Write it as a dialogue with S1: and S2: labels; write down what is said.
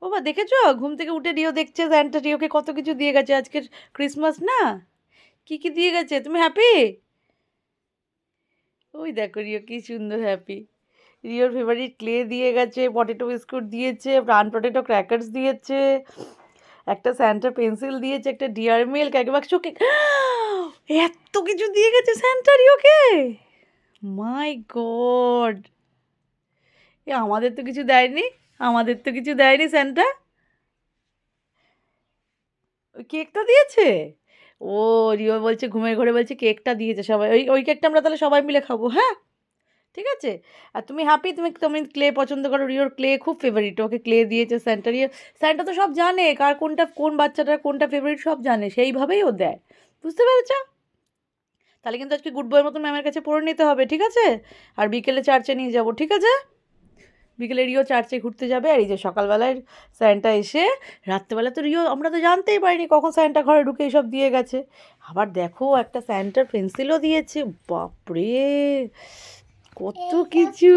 S1: বাবা দেখেছো, ঘুম থেকে উঠে রিও দেখছে স্যান্টা রিওকে কত কিছু দিয়ে গেছে, আজকের ক্রিসমাস না, কি কি দিয়ে গেছে, তুমি হ্যাপি? ওই দেখো রিও কি সুন্দর হ্যাপি। রিওর ফেভারিট ক্লে দিয়ে গেছে, পটেটো বিস্কুট দিয়েছে, প্রাণ পটেটো ক্র্যাকার্স দিয়েছে, একটা স্যান্টা পেন্সিল দিয়েছে, একটা ডিয়ার মিল্ক, এক বাক্স কেক। এত কিছু দিয়ে গেছে স্যান্টা রিওকে, মাই গড। এ আমাদের তো কিছু দেয়নি, আমাদের তো কিছু দেয়নি স্যান্টা। ওই কেকটা দিয়েছে। ও, রিও বলছে ঘুমের ঘরে বলছে কেকটা দিয়েছে সবাই, ওই ওই কেকটা আমরা তাহলে সবাই মিলে খাবো, হ্যাঁ ঠিক আছে। আর তুমি হ্যাপি, তুমি তুমি ক্লে পছন্দ করো, রিওর ক্লে খুব ফেভারিট, ওকে ক্লে দিয়েছে স্যান্টা। রিও স্যান্টা তো সব জানে, কার কোনটা, কোন বাচ্চাটার কোনটা ফেভারিট সব জানে, সেইভাবেই ও দেয়, বুঝতে পেরেছ? তাহলে কিন্তু আজকে গুড বয়ের মতন ম্যামের কাছে পড়ে নিতে হবে, ঠিক আছে। আর বিকেলে চার্চে নিয়ে যাবো, ঠিক আছে। বিকেলে রিও চার্চে ঘুরতে যাবে, আর এই যে সকালবেলায় স্যান্টা এসে, রাত্রেবেলা তো রিও আমরা তো জানতেই পারিনি কখন স্যান্টা ঘরে ঢুকে এসব দিয়ে গেছে। আবার দেখো একটা স্যান্টার পেন্সিলও দিয়েছে, বাপরে কত কিছু।